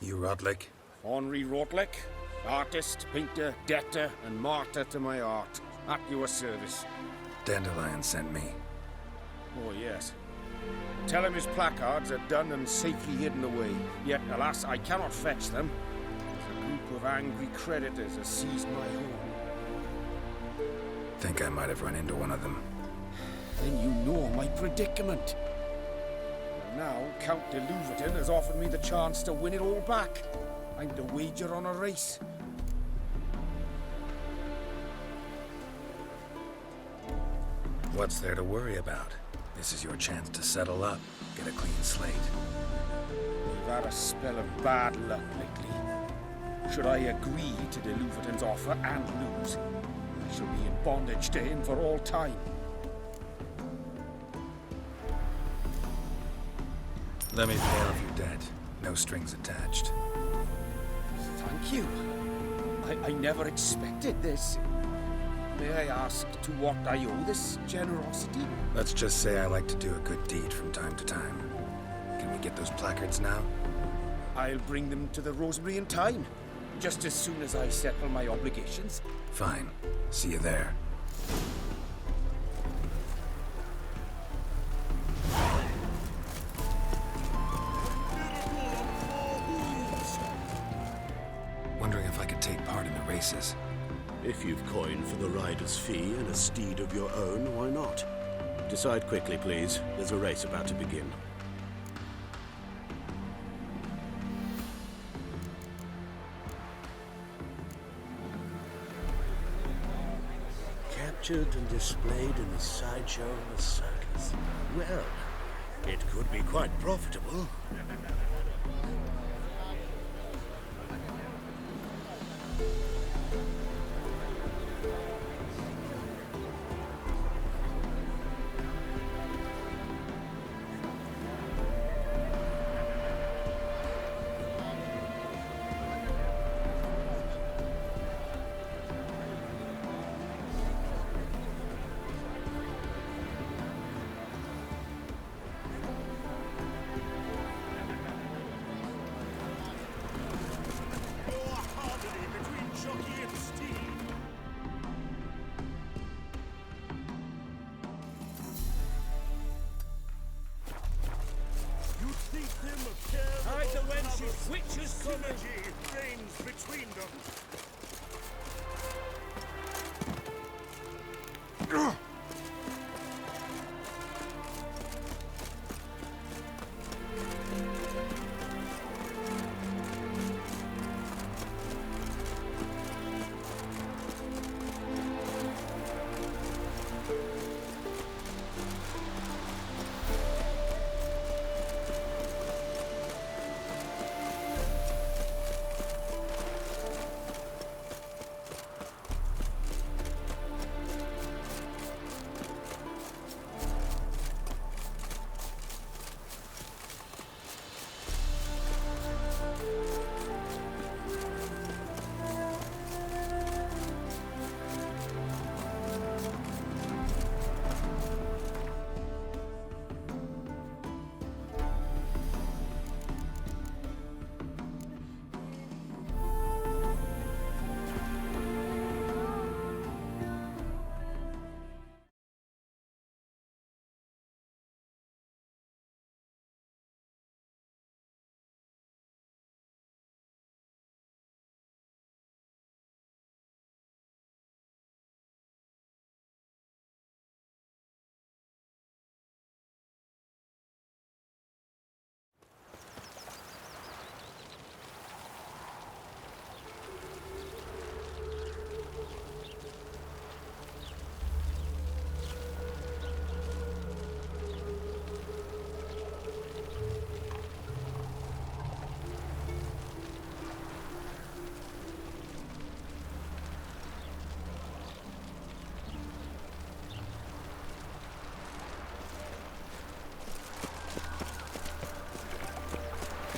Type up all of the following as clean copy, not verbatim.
You Rotlick? Henri Rotlick, artist, painter, debtor, and martyr to my art. At your service. Dandelion sent me. Oh, yes. Tell him his placards are done and safely hidden away. Yet, alas, I cannot fetch them. A group of angry creditors has seized my home. Think I might have run into one of them. Then you know my predicament. And now, Count de Louverton has offered me the chance to win it all back. I'm to wager on a race. What's there to worry about? This is your chance to settle up, get a clean slate. We've had a spell of bad luck lately. Should I agree to de Louverton's offer and lose, I shall be in bondage to him for all time. Let me pay off your debt. No strings attached. Thank you. I never expected this. May I ask to what I owe this generosity? Let's just say I like to do a good deed from time to time. Can we get those placards now? I'll bring them to the Rosemary in time, just as soon as I settle my obligations. Fine. See you there. Wondering if I could take part in the races. If you've coin for the rider's fee and a steed of your own, why not? Decide quickly, please. There's a race about to begin. Captured and displayed in the sideshow of a circus. Well, it could be quite profitable. Which is synergy reigns between them.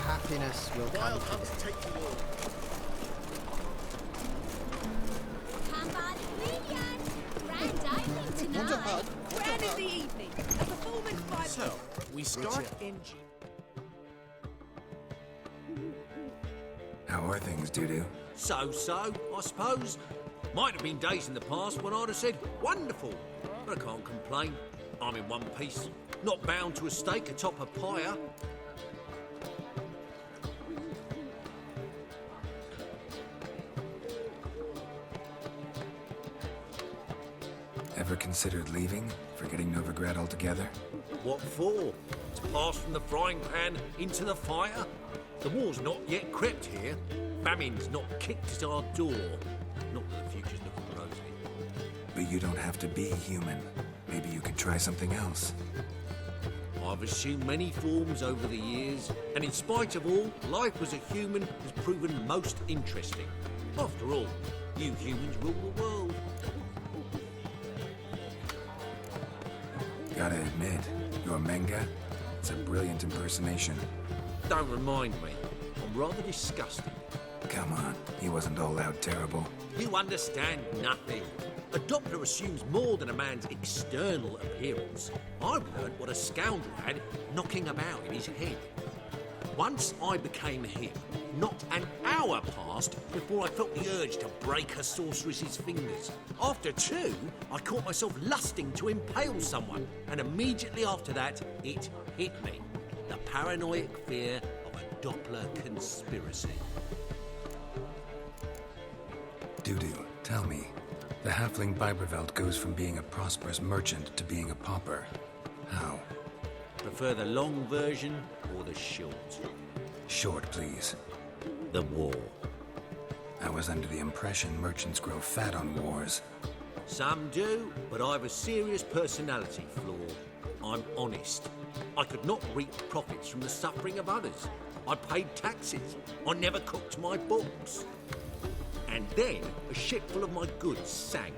Happiness will come to them. Take you all. Grand opening tonight. Grand in the evening. A performance by... So, we start in G. How are things, Dudu? So, I suppose. Might have been days in the past when I'd have said, wonderful. But I can't complain. I'm in one piece. Not bound to a stake atop a pyre. Ever considered leaving? Forgetting Novigrad altogether? What for? To pass from the frying pan into the fire? The war's not yet crept here. Famine's not kicked at our door. Not that the future's looking rosy. But you don't have to be human. Maybe you could try something else. I've assumed many forms over the years, and in spite of all, life as a human has proven most interesting. After all, you humans rule the world. Gotta admit, your Menga, it's a brilliant impersonation. Don't remind me. I'm rather disgusted. Come on, he wasn't all out terrible. You understand nothing. A doctor assumes more than a man's external appearance. I've learned what a scoundrel had knocking about in his head. Once I became him, not an hour passed before I felt the urge to break a sorceress's fingers. After two, I caught myself lusting to impale someone, and immediately after that, it hit me. The paranoid fear of a Doppler conspiracy. Dudu, tell me. The halfling Biberveld goes from being a prosperous merchant to being a pauper. How? Prefer the long version or the short? Short, please. The war. I was under the impression merchants grow fat on wars. Some do, but I've a serious personality flaw. I'm honest. I could not reap profits from the suffering of others. I paid taxes. I never cooked my books. And then a ship full of my goods sank.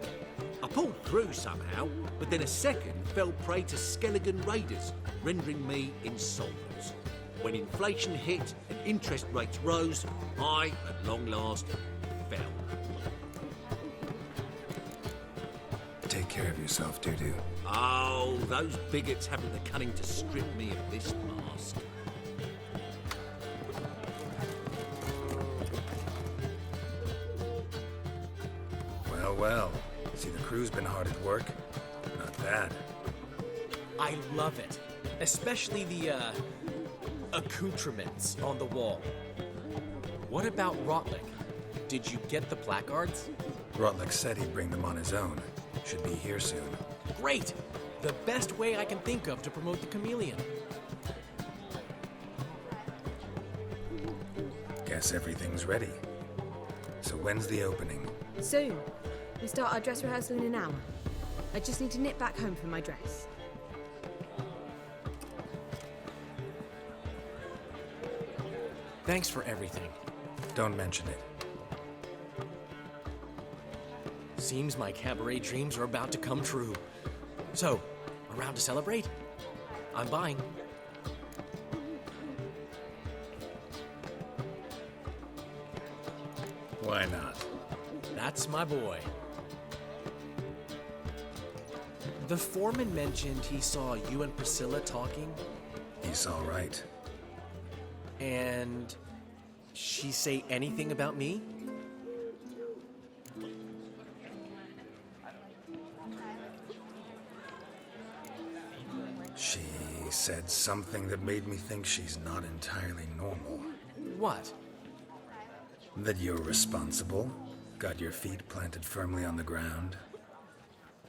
I pulled through somehow, but then a second fell prey to Skelligan raiders, rendering me insolvent. When inflation hit and interest rates rose, I, at long last, fell. Take care of yourself, Dudu. Oh, those bigots haven't the cunning to strip me of this mask. Well, see, the crew's been hard at work. Not bad. I love it. Especially the, accoutrements on the wall. What about Rotlick? Did you get the placards? Rotlick said he'd bring them on his own. Should be here soon. Great! The best way I can think of to promote the chameleon. Guess everything's ready. So when's the opening? Soon. We start our dress rehearsal in an hour. I just need to nip back home for my dress. Thanks for everything. Don't mention it. Seems my cabaret dreams are about to come true. So, around to celebrate? I'm buying. Why not? That's my boy. The foreman mentioned he saw you and Priscilla talking, He's all right. and she say anything about me? She said something that made me think she's not entirely normal. What? That you're responsible, got your feet planted firmly on the ground.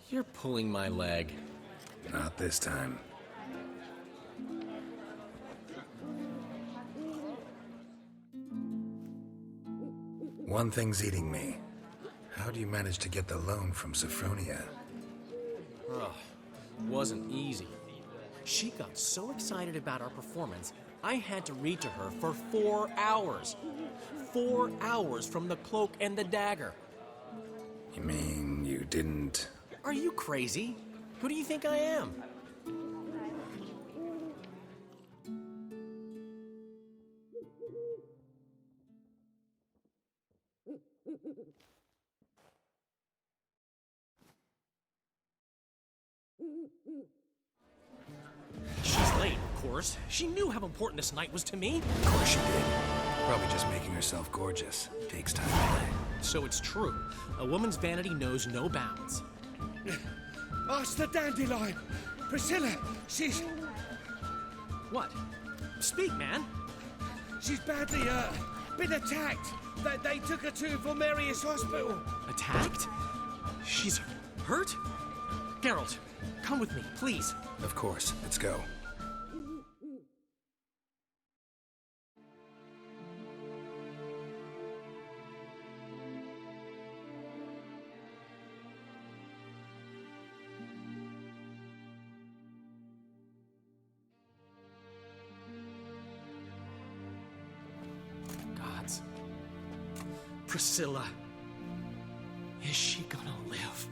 You're pulling my leg. Not this time. One thing's eating me. How do you manage to get the loan from Sophronia? Ugh, wasn't easy. She got so excited about our performance, I had to read to her for 4 hours. 4 hours from the Cloak and the Dagger. You mean you didn't... Are you crazy? Who do you think I am? She's late, of course. She knew how important this night was to me. Of course you did. Probably just making herself gorgeous. Takes time. So it's true. A woman's vanity knows no bounds. Ask the Dandelion. Priscilla, she's What? Speak, man. badly, been attacked. They took her to Vulmerius Hospital. Attacked? She's hurt? Geralt, come with me, please. Of course. Let's go. Gods. Priscilla. Is she gonna live?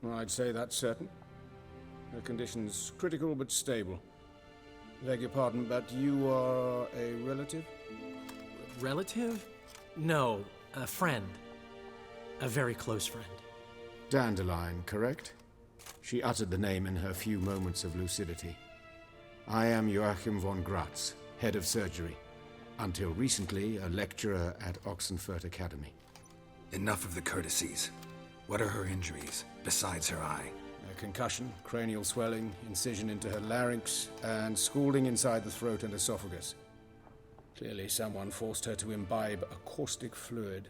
I'd say that's certain. Her condition's critical but stable. Beg your pardon, but you are a relative? Relative? No, a friend. A very close friend. Dandelion, correct? She uttered the name in her few moments of lucidity. I am Joachim von Gratz, head of surgery. Until recently, a lecturer at Oxenfurt Academy. Enough of the courtesies. What are her injuries, besides her eye? A concussion, cranial swelling, incision into her larynx, and scalding inside the throat and esophagus. Clearly someone forced her to imbibe a caustic fluid.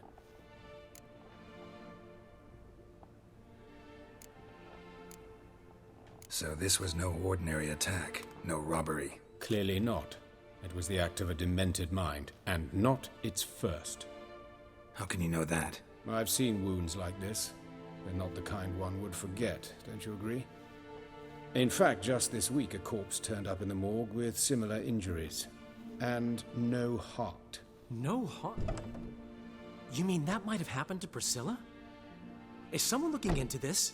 So this was no ordinary attack, no robbery. Clearly not. It was the act of a demented mind, and not its first. How can you know that? I've seen wounds like this. They're not the kind one would forget, don't you agree? In fact, just this week a corpse turned up in the morgue with similar injuries. And no heart. No heart? You mean that might have happened to Priscilla? Is someone looking into this?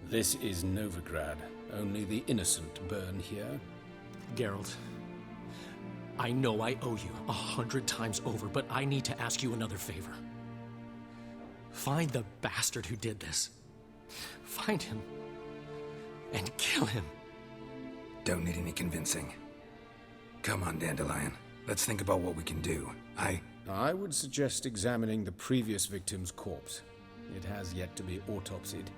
This is Novigrad. Only the innocent burn here. Geralt, I know I owe you 100 times over, but I need to ask you another favor. Find the bastard who did this. Find him. And kill him. Don't need any convincing. Come on, Dandelion. Let's think about what we can do. I would suggest examining the previous victim's corpse. It has yet to be autopsied.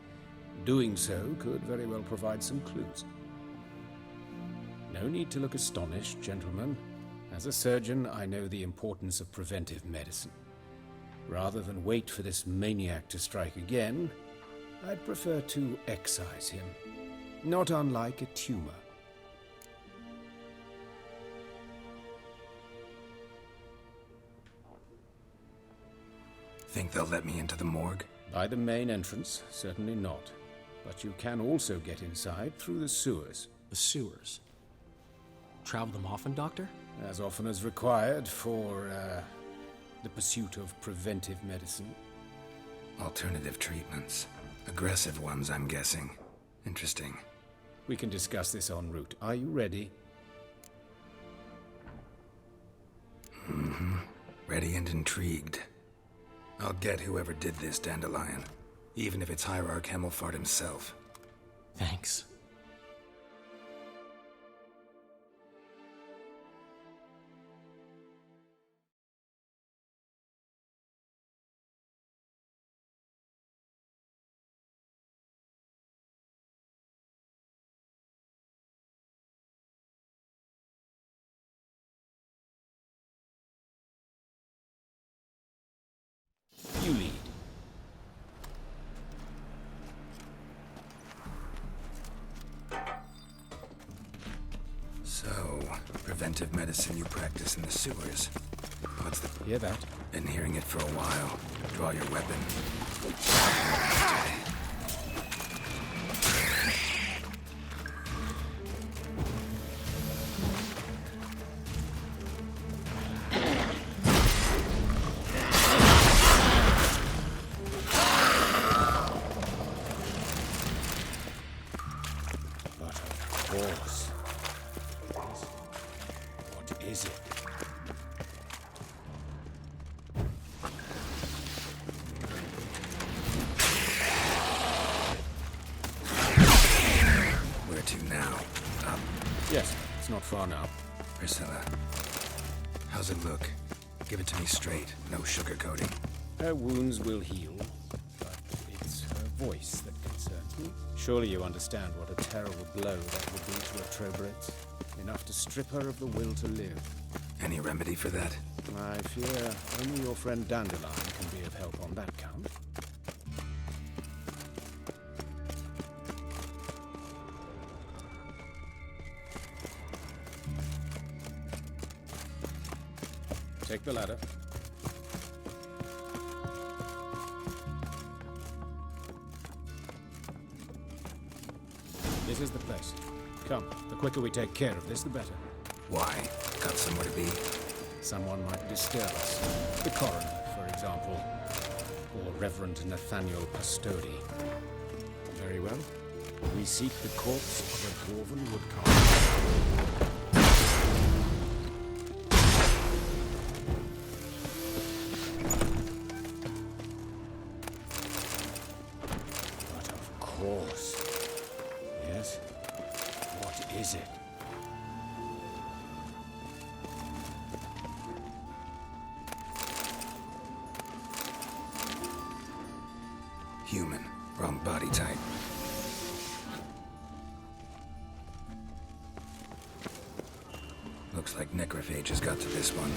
Doing so could very well provide some clues. No need to look astonished, gentlemen. As a surgeon, I know the importance of preventive medicine. Rather than wait for this maniac to strike again, I'd prefer to excise him. Not unlike a tumor. Think they'll let me into the morgue? By the main entrance, certainly not. But you can also get inside through the sewers. The sewers. Travel them often, Doctor? As often as required for, the pursuit of preventive medicine. Alternative treatments. Aggressive ones, I'm guessing. Interesting. We can discuss this en route. Are you ready? Mm-hmm. Ready and intrigued. I'll get whoever did this, Dandelion. Even if it's Hierarch Hemmelfart himself. Thanks. You lead. So, preventive medicine you practice in the sewers. What's the... Hear that? Been hearing it for a while. Draw your weapon. But of course. What is it? Where to now? Up. Yes, it's not far now. Priscilla. How's it look? Give it to me straight, no sugarcoating. Her wounds will heal, but it's her voice that concerns me. Surely you understand what a terrible blow that would be to her Trobrechts. Enough to strip her of the will to live. Any remedy for that? I fear only your friend Dandelion can be of help on that count. Take the ladder. This is the place. Come, the quicker we take care of this, the better. Why? Got somewhere to be? Someone might disturb us. The coroner, for example. Or Reverend Nathaniel Pastodi. Very well. We seek the corpse of a dwarven woodcarver. But of course. Yes? What is it? Human. Wrong body type. Looks like necrophages got to this one.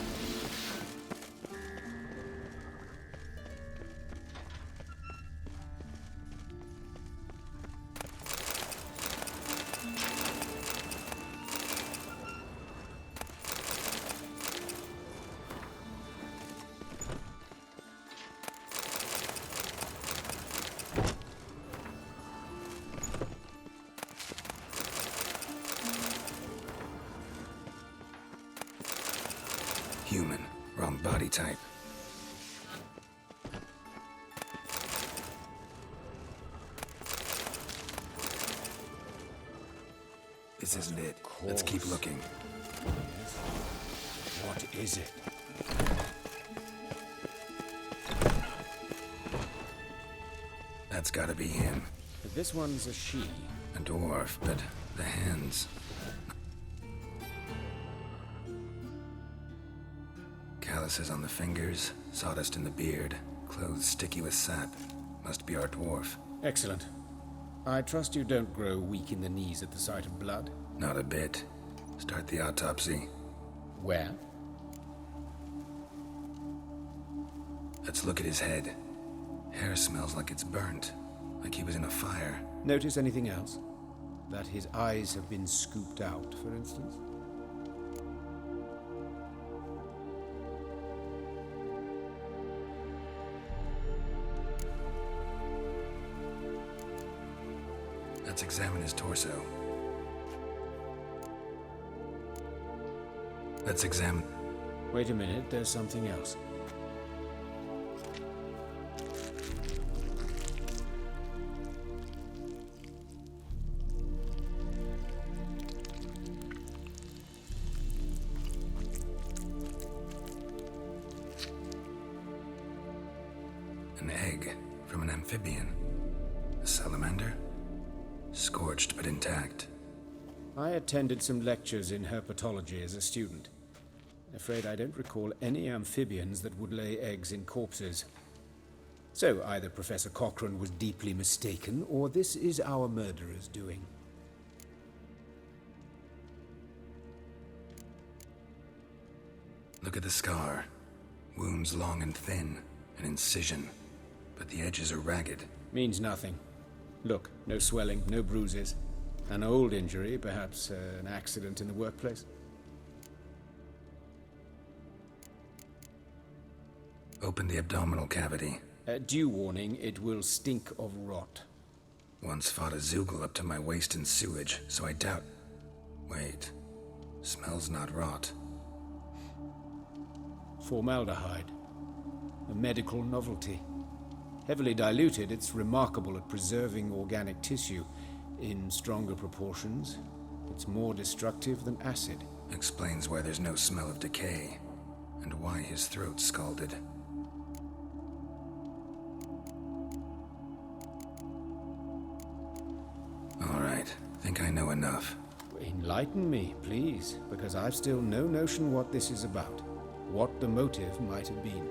Human. Wrong body type. This isn't it. Let's keep looking. Yes. What is it? That's gotta be him. But this one's a she. A dwarf, but the hands. Calluses on the fingers, sawdust in the beard, clothes sticky with sap. Must be our dwarf. Excellent. I trust you don't grow weak in the knees at the sight of blood. Not a bit. Start the autopsy. Where? Let's look at his head. Hair smells like it's burnt, like he was in a fire. Notice anything else? That his eyes have been scooped out, for instance? Let's examine his torso. Let's examine... Wait a minute, there's something else. An egg from an amphibian. A salamander? Scorched but intact. I attended some lectures in herpetology as a student. Afraid I don't recall any amphibians that would lay eggs in corpses. So either Professor Cochrane was deeply mistaken, or this is our murderer's doing. Look at the scar. Wounds long and thin. An incision. But the edges are ragged. Means nothing. Look, no swelling, no bruises. An old injury, perhaps an accident in the workplace. Open the abdominal cavity. Due warning, it will stink of rot. Once fought a Zoogle up to my waist in sewage, so I doubt... Wait. Smells not rot. Formaldehyde. A medical novelty. Heavily diluted, it's remarkable at preserving organic tissue. In stronger proportions, it's more destructive than acid. Explains why there's no smell of decay, and why his throat's scalded. All right, think I know enough. Enlighten me, please, because I've still no notion what this is about. what the motive might have been.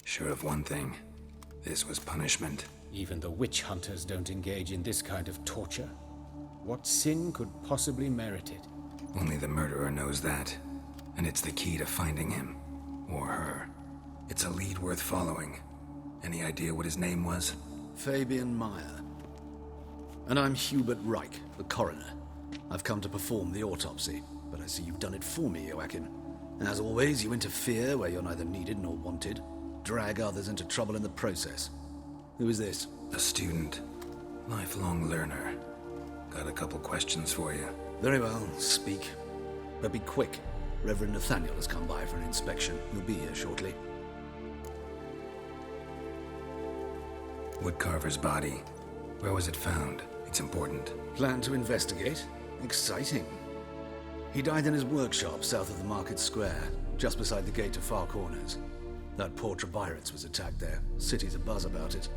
Sure of one thing. This was punishment. Even the witch hunters don't engage in this kind of torture. What sin could possibly merit it? Only the murderer knows that. And it's the key to finding him. Or her. It's a lead worth following. Any idea what his name was? Fabian Meyer. And I'm Hubert Reich, the coroner. I've come to perform the autopsy, but I see you've done it for me, Joachim. And as always, you interfere where you're neither needed nor wanted. Drag others into trouble in the process. Who is this? A student. Lifelong learner. Got a couple questions for you. Very well, speak. But be quick. Reverend Nathaniel has come by for an inspection. He'll be here shortly. Woodcarver's body. Where was it found? It's important. Plan to investigate? Exciting. He died in his workshop south of the Market Square, just beside the gate to Far Corners. That poor Trebirates was attacked there. City's abuzz about it.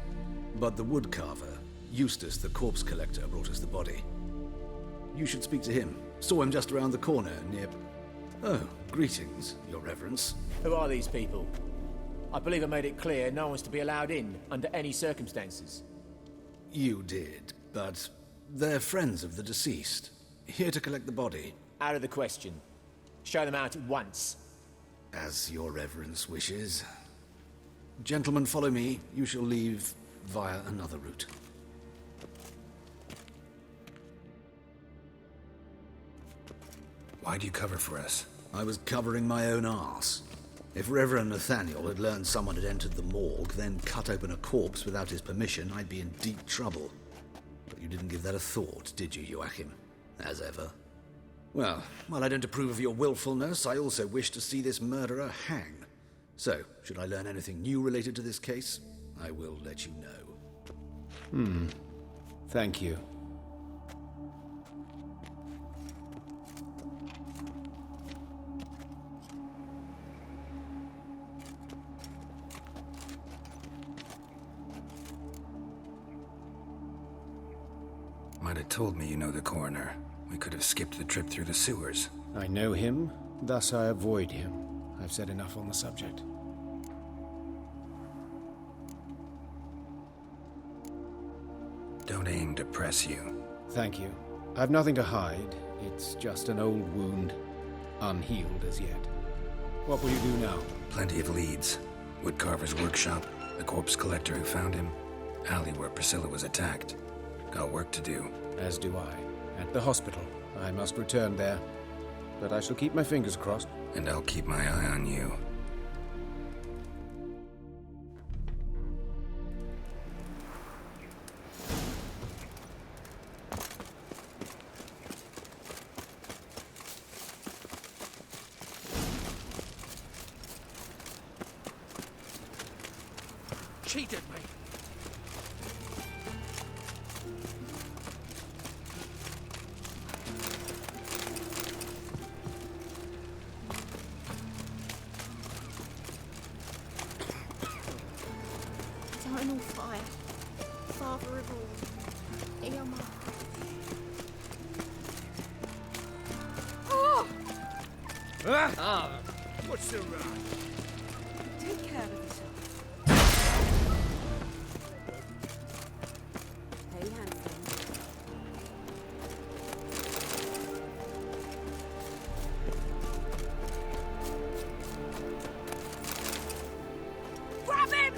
But the woodcarver, Eustace the corpse collector, brought us the body. You should speak to him. Saw him just around the corner near... Oh, greetings, Your Reverence. Who are these people? I believe I made it clear no one's to be allowed in under any circumstances. You did, but they're friends of the deceased. Here to collect the body. Out of the question. Show them out at once. As Your Reverence wishes. Gentlemen, follow me. You shall leave via another route. Why'd you cover for us? I was covering my own arse. If Reverend Nathaniel had learned someone had entered the morgue, then cut open a corpse without his permission, I'd be in deep trouble. But you didn't give that a thought, did you, Joachim? As ever. Well, while I don't approve of your willfulness, I also wish to see this murderer hang. So, should I learn anything new related to this case, I will let you know. Thank you. Might have told me you know the coroner. We could have skipped the trip through the sewers. I know him, thus I avoid him. I've said enough on the subject. Don't aim to press you. Thank you. I've nothing to hide. It's just an old wound, unhealed as yet. What will you do now? Plenty of leads. Woodcarver's workshop, the corpse collector who found him, alley where Priscilla was attacked. Got work to do. As do I. At the hospital. I must return there. But I shall keep my fingers crossed. And I'll keep my eye on you. Cheated me. Eternal fire, Father of all, Eomer. What's the run? Take care of yourself. Hey, handsome. Grab him!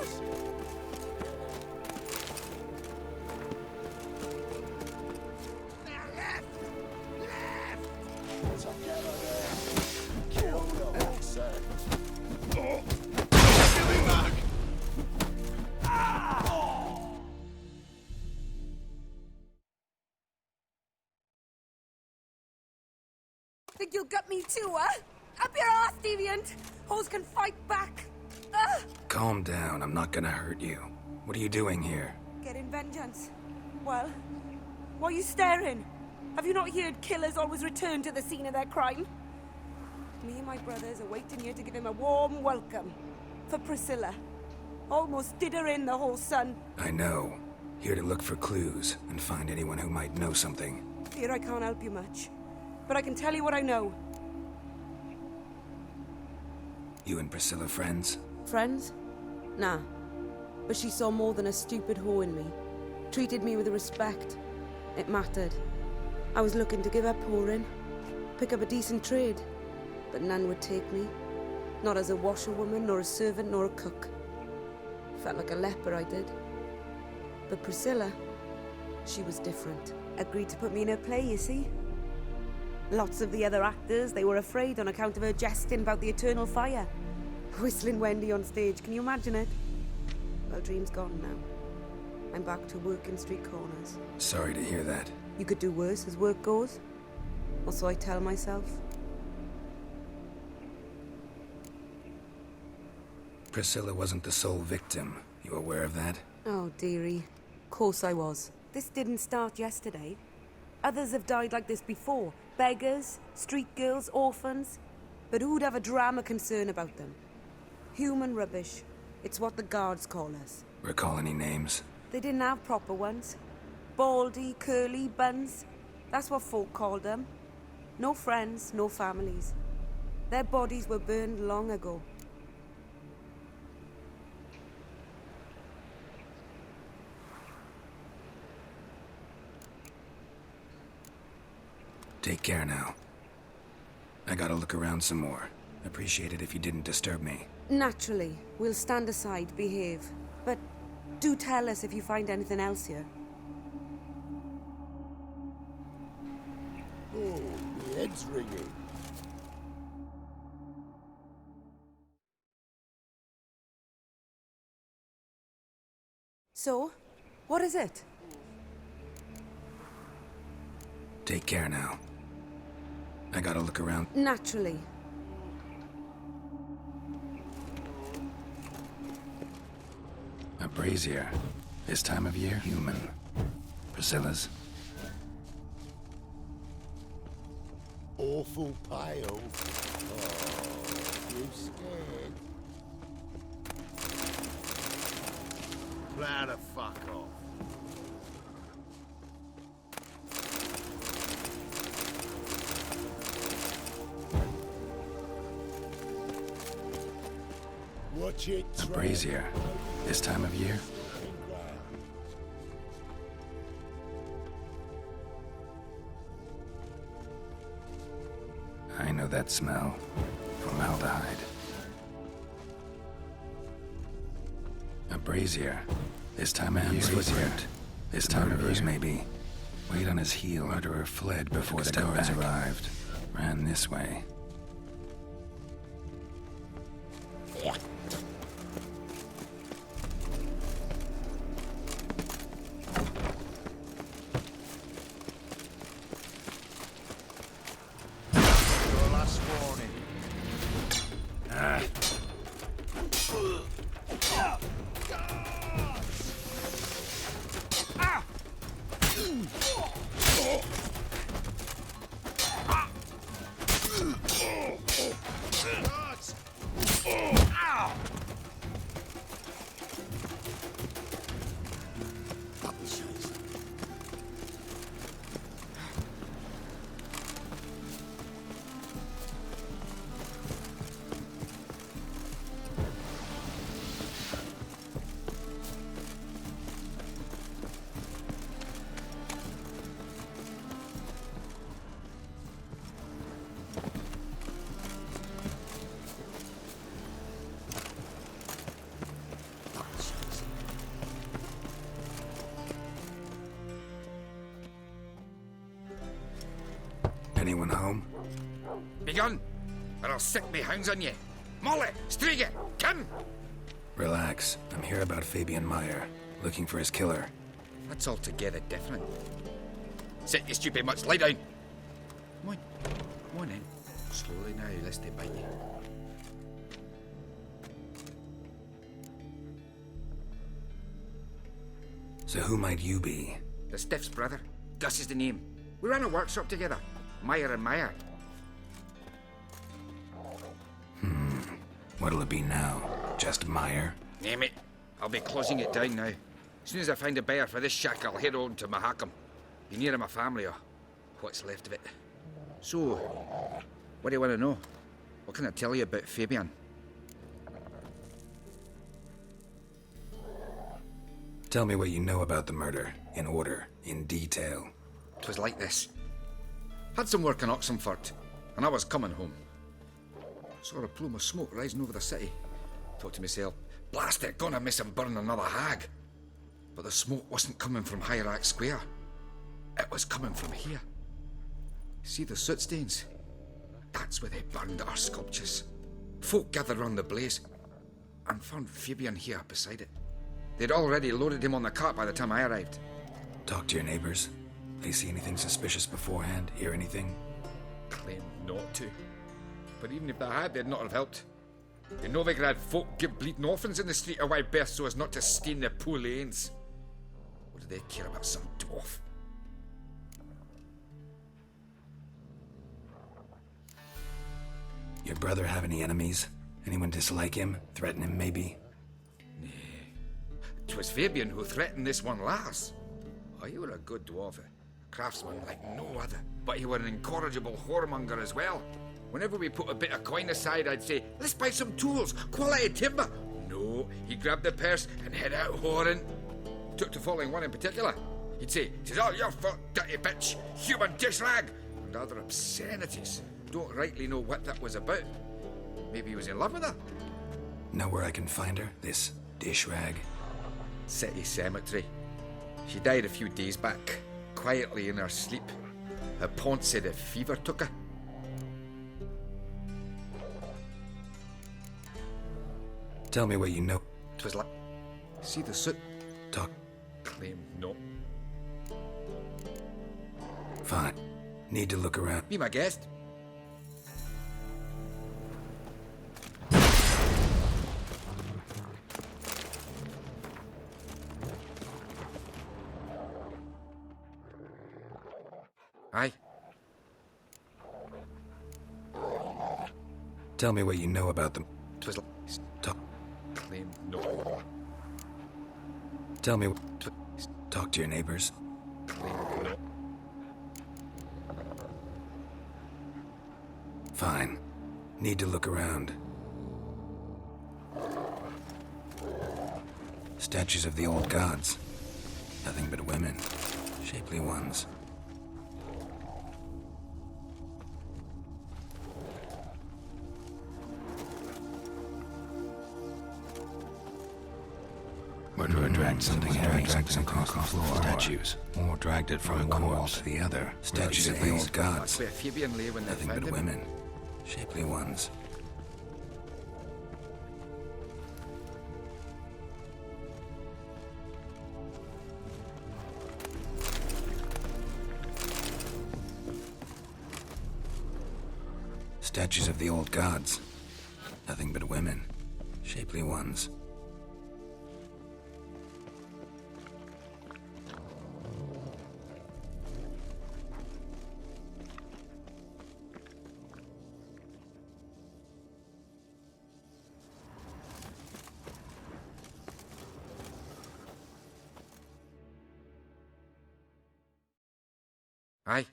Think you'll get me too, huh? Up your ass, deviant! Hoes can fight back! Calm down, I'm not gonna hurt you. What are you doing here? Getting vengeance. Well, why are you staring? Have you not heard killers always return to the scene of their crime? Me and my brothers are waiting here to give him a warm welcome. For Priscilla. Almost did her in, the whole son. I know. Here to look for clues and find anyone who might know something. Fear I can't help you much. But I can tell you what I know. You and Priscilla friends? Friends? Nah. But she saw more than a stupid whore in me. Treated me with respect. It mattered. I was looking to give her pouring. Pick up a decent trade. But none would take me. Not as a washerwoman, nor a servant, nor a cook. Felt like a leper, I did. But Priscilla, she was different. Agreed to put me in her play, you see? Lots of the other actors, they were afraid on account of her jesting about the eternal fire. Whistling Wendy on stage, can you imagine it? Well, dream's gone now. I'm back to working street corners. Sorry to hear that. You could do worse as work goes. Or so I tell myself. Priscilla wasn't the sole victim. You aware of that? Oh, dearie. Course I was. This didn't start yesterday. Others have died like this before. Beggars, street girls, orphans. But who'd have a drama concern about them? Human rubbish. It's what the guards call us. Recall any names? They didn't have proper ones. Baldy, curly, buns. That's what folk called them. No friends, no families. Their bodies were burned long ago. Take care now. I gotta look around some more. Appreciate it if you didn't disturb me. Naturally. We'll stand aside, behave. But do tell us if you find anything else here. Oh, my head's ringing. So, what is it? Take care now. I gotta look around. Naturally. A brazier. This time of year, human. Priscilla's. Awful pale. Oh, you scared? Plow the fuck off. Watch it. A brazier. This time of year? I know that smell. Formaldehyde. A brazier. This time of year. Brazier. This time of year, maybe. Weight on his heel. Murderer fled before the guards arrived. Ran this way. anyone home? Begone, or I'll sick me hounds on you. Molly, Striga, come! Relax. I'm here about Fabian Meyer, looking for his killer. That's altogether different. Sit, you stupid much, lie down. Come on in. Slowly now, lest they bite you. So who might you be? The Stiff's brother. Gus is the name. We ran a workshop together. Meyer and Meyer. What'll it be now? Just Meyer? Name it. I'll be closing it down now. As soon as I find a buyer for this shack, I'll head on to Mahakam. Be near my family, or what's left of it. So, what do you want to know? What can I tell you about Fabian? Tell me what you know about the murder, in order, in detail. 'Twas like this. Had some work in Oxenford, and I was coming home. Saw a plume of smoke rising over the city. Thought to myself, blast it, gonna miss him burn another hag. But the smoke wasn't coming from Hierarch Square. It was coming from here. See the soot stains? That's where they burned our sculptures. Folk gathered round the blaze, and found Fabian here beside it. They'd already loaded him on the cart by the time I arrived. Talk to your neighbors. They see anything suspicious beforehand? Hear anything? Claimed not to. But even if they had, they'd not have helped. In Novigrad, folk give bleeding orphans in the street a wide berth so as not to stain their poor lanes. What do they care about some dwarf? Your brother have any enemies? Anyone dislike him? Threaten him, maybe? 'Twas Fabian who threatened this one last. Oh, you were a good dwarf, a craftsman like no other. But you were an incorrigible whoremonger as well. Whenever we put a bit of coin aside, I'd say, let's buy some tools, quality timber. No, he grabbed the purse and head out whoring. Took to following one in particular. He'd say, 'tis all your fault, dirty bitch, human dish rag, and other obscenities. Don't rightly know what that was about. Maybe he was in love with her. Know where I can find her? This dish rag? City Cemetery. She died a few days back, quietly in her sleep. Her pont said a fever took her. Tell me what you know. 'Twas like... See the soot? Talk. Claim not. Fine. Need to look around. Be my guest. Aye. Tell me what you know about them. 'Twas like... Talk. Claim no. Tell me. Talk to your neighbors. Claim no. Fine. Need to look around. Statues of the old gods. Nothing but women. Shapely ones. Murderer dragged something heavy, dragged something across the floor. Statues. Or dragged it from one wall to the other. Statues of the old gods. That's where Fabian lay when they Nothing found but him. women. Shapely ones. Statues of the old gods. Nothing but women. Shapely ones. Aye.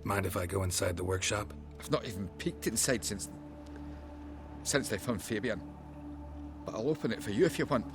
Mind if I go inside the workshop? I've not even peeked inside since they found Fabian. But I'll open it for you if you want.